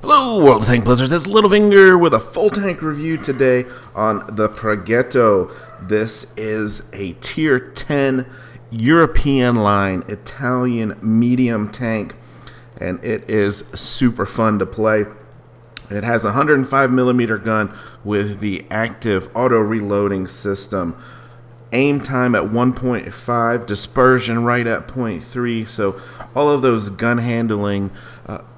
Hello, World of Tank Blizzards. It's Littlefinger with a full tank review today on the Progetto. This is a Tier 10 European line Italian medium tank, and it is super fun to play. It has a 105mm gun with the active auto reloading system. Aim time at 1.5, dispersion right at 0.3, so all of those gun handling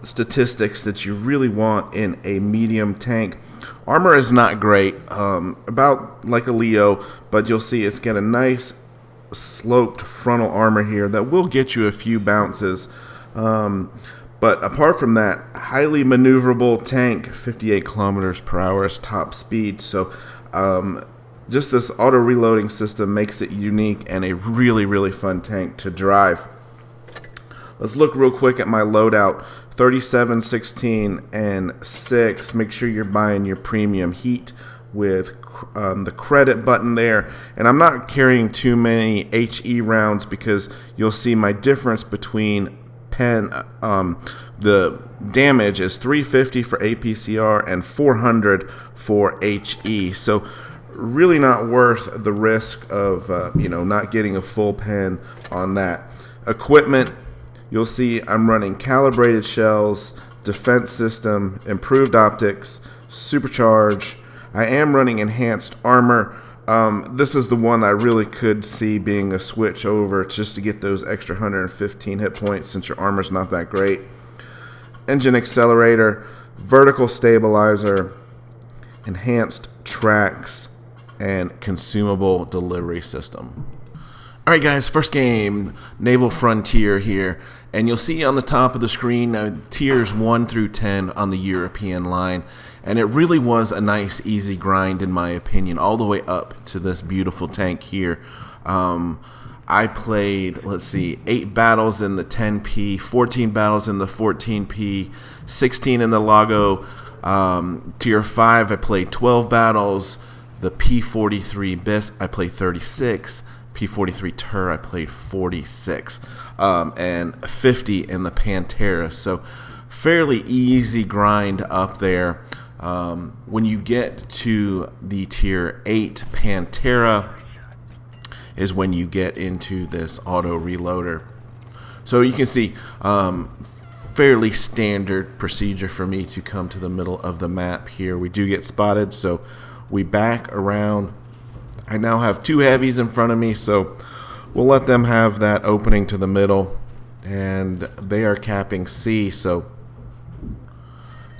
statistics that you really want in a medium tank. Armor is not great, about like a Leo, but you'll see it's got a nice sloped frontal armor here that will get you a few bounces. But apart from that, highly maneuverable tank, 58 kilometers per hour is top speed, so just this auto reloading system makes it unique and a really fun tank to drive. Let's look real quick at my loadout. 37, 16, and 6. Make sure you're buying your premium heat with the credit button there. And I'm not carrying too many HE rounds because you'll see my difference between pen. The damage is 350 for APCR and 400 for HE. So really not worth the risk of not getting a full pen on that. Equipment, you'll see I'm running calibrated shells, defense system, improved optics, supercharge. I am running enhanced armor. This is the one I really could see being a switch over just to get those extra 115 hit points since your armor's not that great. Engine accelerator, vertical stabilizer, enhanced tracks, and consumable delivery system. Alright guys, first game, Naval Frontier here, and you'll see on the top of the screen tiers 1 through 10 on the European line, and it really was a nice easy grind in my opinion, all the way up to this beautiful tank here. I played, 8 battles in the 10P, 14 battles in the 14P, 16 in the Lago. Tier 5, I played 12 battles. The P43 Bis, I played 36. P43 Tur, I played 46. And 50 in the Pantera. So fairly easy grind up there. When you get to the Tier 8 Pantera is when you get into this auto reloader. So you can see fairly standard procedure for me to come to the middle of the map here. We do get spotted, so we back around. I now have 2 heavies in front of me, so we'll let them have that opening to the middle, and they are capping C. So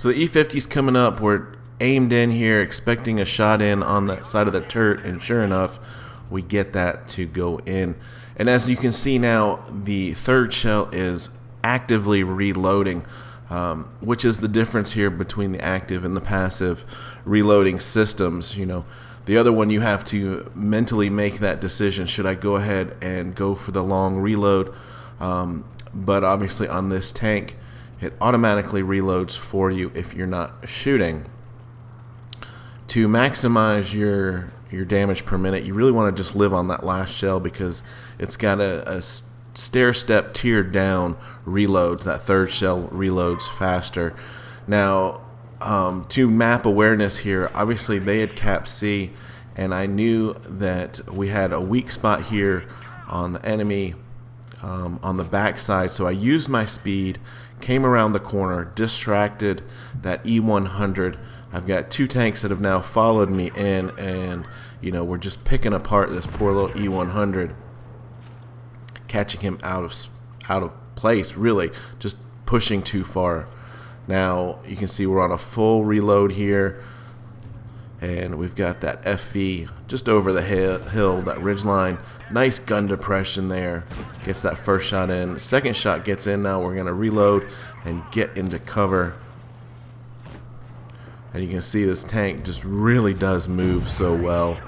the E50's coming up. We're aimed in here, expecting a shot in on that side of the turret, and sure enough, we get that to go in. And as you can see now, the third shell is actively reloading, which is the difference here between the active and the passive reloading systems. The other one, you have to mentally make that decision. Should I go ahead and go for the long reload? But obviously on this tank, it automatically reloads for you if you're not shooting. To maximize your damage per minute, you really want to just live on that last shell because it's got a stair-step tier down reload. That third shell reloads faster. Now, to map awareness here, obviously they had capped C, and I knew that we had a weak spot here on the enemy on the backside, so I used my speed, came around the corner, distracted that E100. I've got 2 tanks that have now followed me in, and we're just picking apart this poor little E100, catching him out of place, really just pushing too far. Now you can see we're on a full reload here, and we've got that FV just over the hill, that ridge line. Nice gun depression there, gets that first shot in. Second shot gets in. Now we're going to reload and get into cover, and you can see this tank just really does move so well.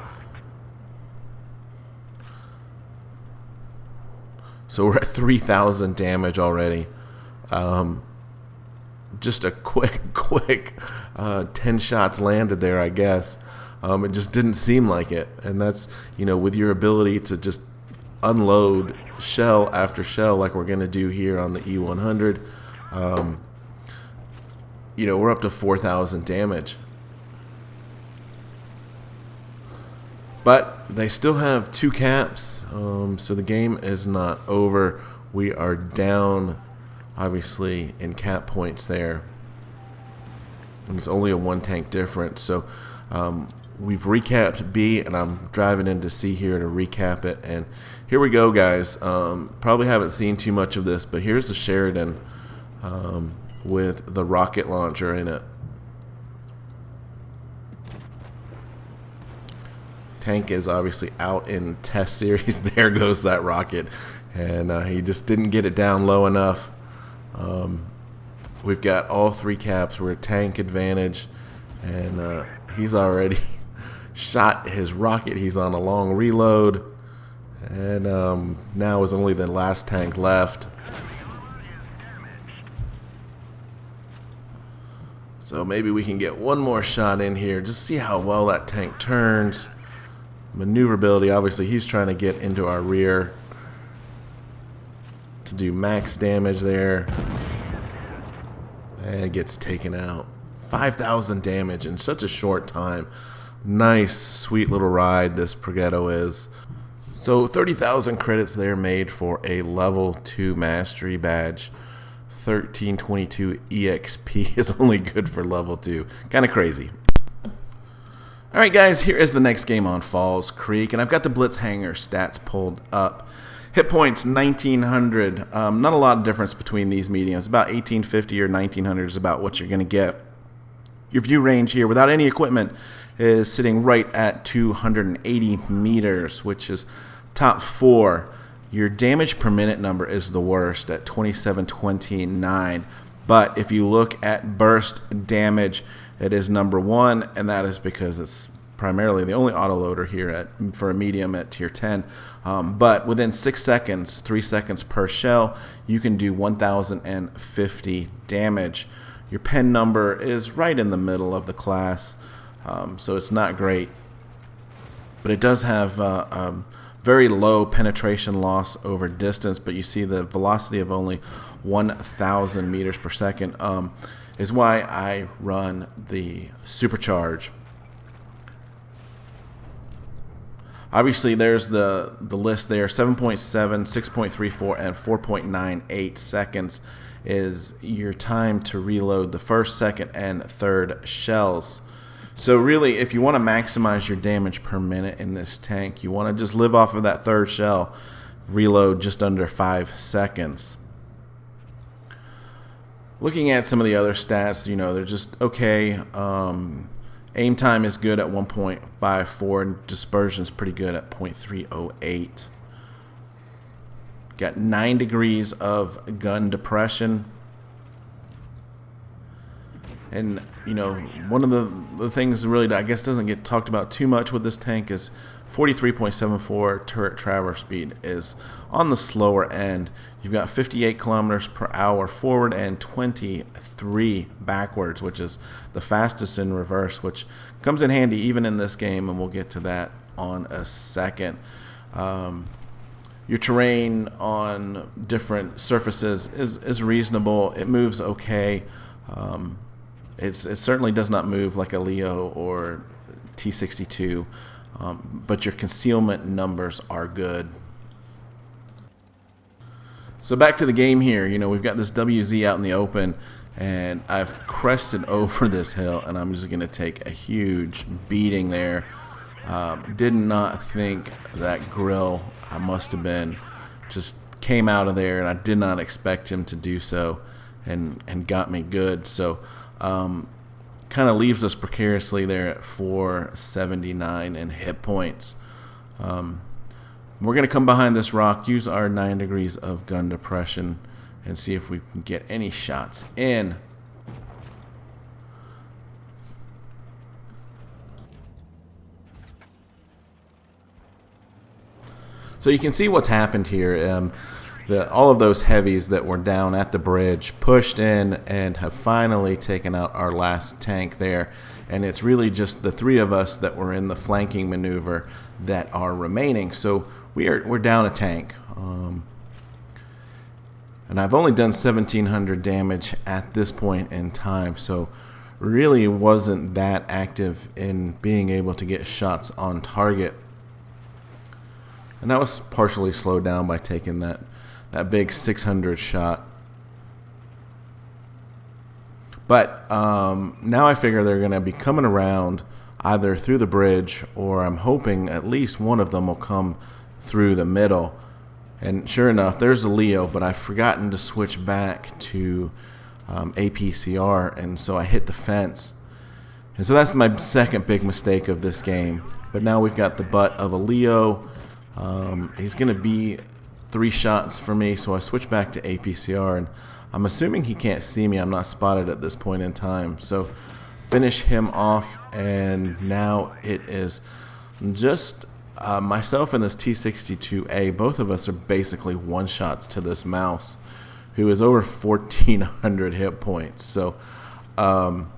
So we're at 3,000 damage already. Just a quick 10 shots landed there, I guess. It just didn't seem like it. And that's, with your ability to just unload shell after shell like we're going to do here on the E100. we're up to 4,000 damage. But they still have 2 caps, so the game is not over. We are down, obviously, in cap points there. And it's only a 1 tank difference. So we've recapped B, and I'm driving into C here to recap it. And here we go, guys. Probably haven't seen too much of this, but here's the Sheridan with the rocket launcher in it. Tank is obviously out in test series. There goes that rocket, and he just didn't get it down low enough. We've got all 3 caps. We're at tank advantage, and he's already shot his rocket. He's on a long reload, and now is only the last tank left. So maybe we can get one more shot in here. Just see how well that tank turns. Maneuverability, obviously he's trying to get into our rear to do max damage there, and gets taken out. 5,000 damage in such a short time. Nice, sweet little ride this Progetto is. So 30,000 credits there made for a level 2 mastery badge. 1322 EXP is only good for level 2. Kind of crazy. Alright guys, here is the next game on Falls Creek, and I've got the Blitz Hanger stats pulled up. Hit points 1900, not a lot of difference between these mediums. About 1850 or 1900 is about what you're going to get. Your view range here without any equipment is sitting right at 280 meters, which is top 4. Your damage per minute number is the worst at 2729. But if you look at burst damage, it is number 1, and that is because it's primarily the only autoloader here for a medium at tier 10. But within 6 seconds, 3 seconds per shell, you can do 1,050 damage. Your pen number is right in the middle of the class, so it's not great. But it does have very low penetration loss over distance, but you see the velocity of only 1,000 meters per second is why I run the supercharge. Obviously, there's the list there. 7.7, 6.34, and 4.98 seconds is your time to reload the first, second, and third shells. So really, if you want to maximize your damage per minute in this tank, you want to just live off of that third shell, reload just under 5 seconds. Looking at some of the other stats, they're just okay. Aim time is good at 1.54, and dispersion is pretty good at 0.308. Got 9 degrees of gun depression. And, one of the things really that I guess doesn't get talked about too much with this tank is 43.74 turret traverse speed is on the slower end. You've got 58 kilometers per hour forward and 23 backwards, which is the fastest in reverse, which comes in handy even in this game, and we'll get to that on a second. Your terrain on different surfaces is reasonable. It moves okay. It certainly does not move like a Leo or T62, but your concealment numbers are good. So back to the game here. We've got this WZ out in the open, and I've crested over this hill, and I'm just going to take a huge beating there. Did not think that grill, I must have been, just came out of there, and I did not expect him to do so, and got me good. So kind of leaves us precariously there at 479 in hit points. We're going to come behind this rock, use our 9 degrees of gun depression, and see if we can get any shots in. So you can see what's happened here. All of those heavies that were down at the bridge pushed in and have finally taken out our last tank there. And it's really just the 3 of us that were in the flanking maneuver that are remaining. So we're down a tank. And I've only done 1,700 damage at this point in time, so really wasn't that active in being able to get shots on target. And that was partially slowed down by taking that big 600 shot. But now I figure they're going to be coming around either through the bridge, or I'm hoping at least one of them will come through the middle. And sure enough, there's a Leo, but I've forgotten to switch back to APCR, and so I hit the fence. And so that's my second big mistake of this game. But now we've got the butt of a Leo. He's going to be 3 shots for me, so I switch back to APCR, and I'm assuming he can't see me. I'm not spotted at this point in time. So finish him off, and now it is just myself and this T-62A. Both of us are basically one-shots to this mouse, who is over 1,400 hit points. So got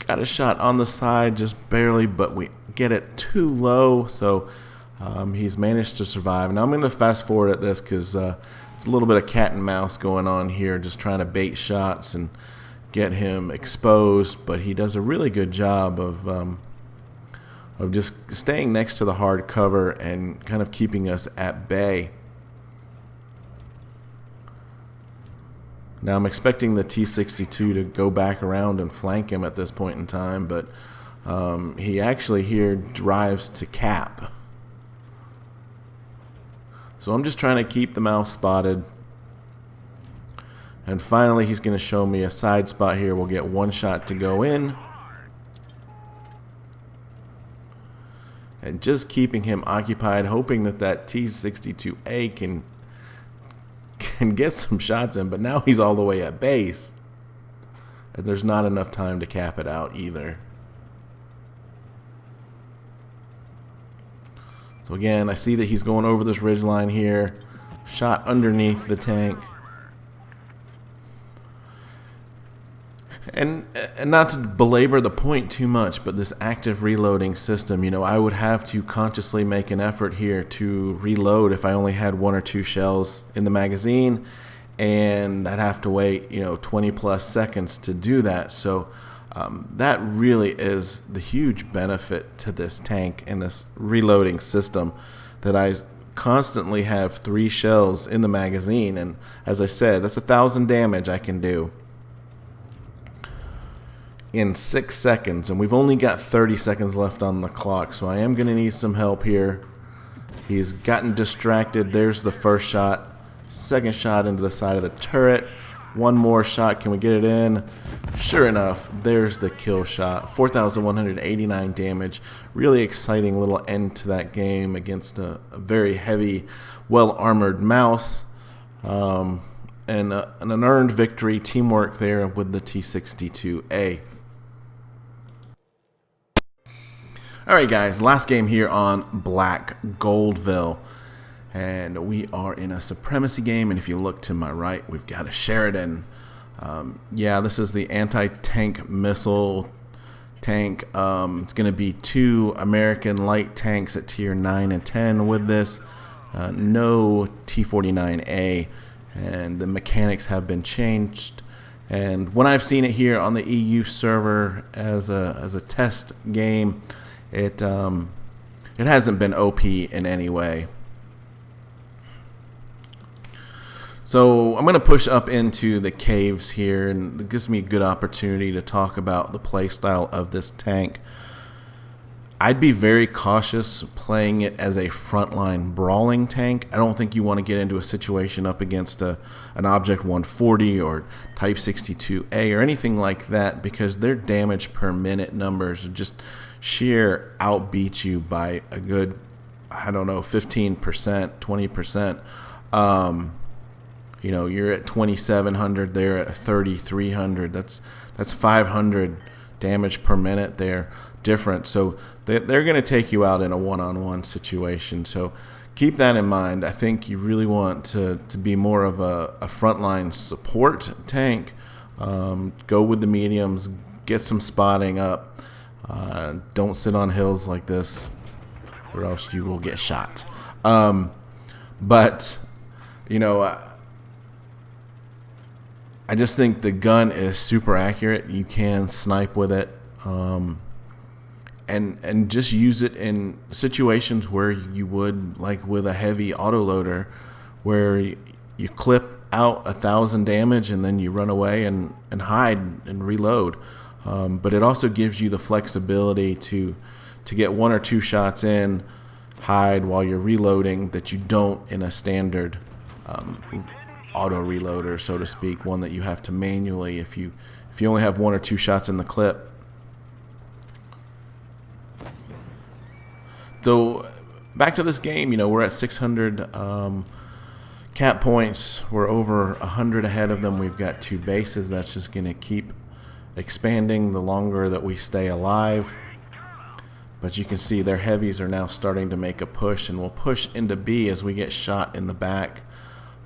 a shot on the side just barely, but we get it too low, so he's managed to survive. Now I'm going to fast forward at this because it's a little bit of cat and mouse going on here, just trying to bait shots and get him exposed, but he does a really good job of just staying next to the hard cover and kind of keeping us at bay. Now I'm expecting the T-62 to go back around and flank him at this point in time, but he actually here drives to cap. So I'm just trying to keep the mouse spotted. And finally he's going to show me a side spot here. We'll get one shot to go in. And just keeping him occupied, hoping that T-62A can get some shots in. But now he's all the way at base, and there's not enough time to cap it out either. So again, I see that he's going over this ridgeline here. Shot underneath the tank. And not to belabor the point too much, but this active reloading system, you know, I would have to consciously make an effort here to reload if I only had 1 or 2 shells in the magazine, and I'd have to wait, 20 plus seconds to do that. So that really is the huge benefit to this tank and this reloading system, that I constantly have 3 shells in the magazine, and as I said, that's 1,000 damage I can do in 6 seconds, and we've only got 30 seconds left on the clock, so I am going to need some help here. He's gotten distracted. There's the first shot. Second shot into the side of the turret. One more shot. Can we get it in? Sure enough, there's the kill shot. 4,189 damage. Really exciting little end to that game against a very heavy, well-armored mouse. And an earned victory. Teamwork there with the T-62A. Alright guys, last game here on Black Goldville. And we are in a supremacy game, and if you look to my right, we've got a Sheridan. Yeah, this is the anti-tank missile tank. It's going to be 2 American light tanks at tier 9 and 10 with this. No T-49A, and the mechanics have been changed. And when I've seen it here on the EU server as a test game, it hasn't been OP in any way. So I'm going to push up into the caves here, and it gives me a good opportunity to talk about the playstyle of this tank. I'd be very cautious playing it as a frontline brawling tank. I don't think you want to get into a situation up against an Object 140 or Type 62A or anything like that, because their damage per minute numbers just sheer outbeat you by a good, 15%, 20%. You're at 2,700, they're at 3,300. That's 500 damage per minute there different. So they're going to take you out in a one-on-one situation. So keep that in mind. I think you really want to be more of a frontline support tank. Go with the mediums, get some spotting up. Don't sit on hills like this, or else you will get shot. But, you know, I just think the gun is super accurate. You can snipe with it, and just use it in situations where you would, like with a heavy autoloader, where you clip out 1,000 damage and then you run away and hide and reload. But it also gives you the flexibility to get 1 or 2 shots in, hide while you're reloading, that you don't in a standard auto reloader, so to speak, one that you have to manually if you only have 1 or 2 shots in the clip. So back to this game, you know, we're at 600 cap points. We're over 100 ahead of them. We've got 2 bases. That's just going to keep expanding the longer that we stay alive. But you can see their heavies are now starting to make a push, and we'll push into B as we get shot in the back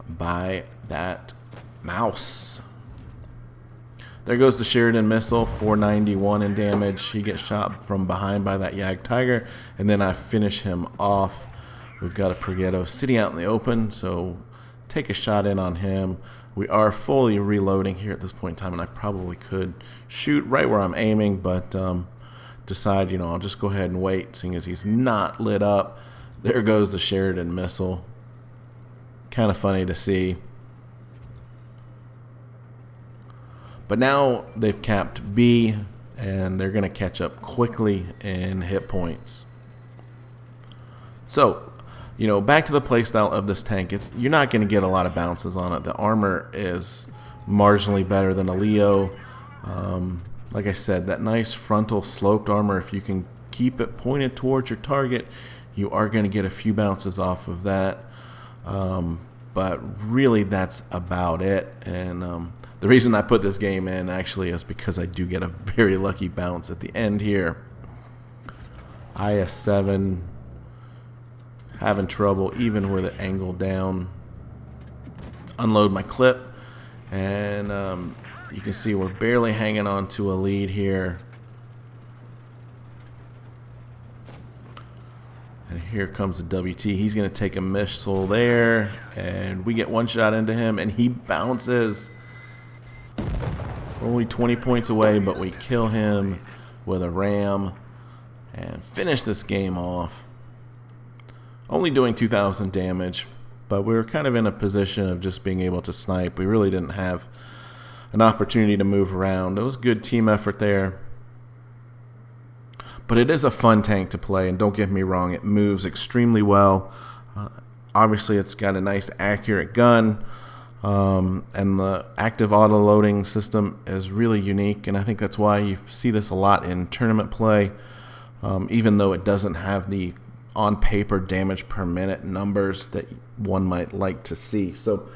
by that mouse. There goes the Sheridan missile, 491 in damage. He gets shot from behind by that Yag Tiger, and then I finish him off. We've got a Progetto sitting out in the open, so take a shot in on him. We are fully reloading here at this point in time, and I probably could shoot right where I'm aiming, but decide, you know, I'll just go ahead and wait, seeing as he's not lit up. There goes the Sheridan missile. Kind of funny to see. But now they've capped B, and they're going to catch up quickly in hit points. So, you know, back to the playstyle of this tank. You're not going to get a lot of bounces on it. The armor is marginally better than a Leo. Like I said, that nice frontal sloped armor, if you can keep it pointed towards your target, you are going to get a few bounces off of that. But really, that's about it. And the reason I put this game in actually is because I do get a very lucky bounce at the end here. IS-7 having trouble even with it angled down. Unload my clip, and you can see we're barely hanging on to a lead here. And here comes the WT. He's going to take a missile there, and we get 1 shot into him, and he bounces. Only 20 points away, but we kill him with a ram and finish this game off. Only doing 2,000 damage, but we were kind of in a position of just being able to snipe. We really didn't have an opportunity to move around. It was good team effort there. But it is a fun tank to play, and don't get me wrong, it moves extremely well. Obviously, it's got a nice, accurate gun. And the active auto loading system is really unique, and I think that's why you see this a lot in tournament play, even though it doesn't have the on paper damage per minute numbers that one might like to see. So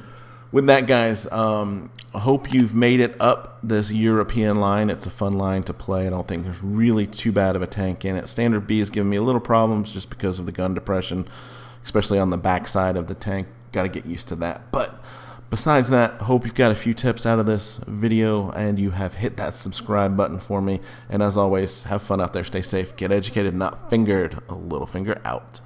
with that, guys, I hope you've made it up this European line. It's a fun line to play. I don't think there's really too bad of a tank in it. Standard B is giving me a little problems just because of the gun depression, especially on the back side of the tank. Got to get used to that. But besides that, I hope you've got a few tips out of this video, and you have hit that subscribe button for me. And as always, have fun out there, stay safe, get educated, not fingered. Littlefinger out.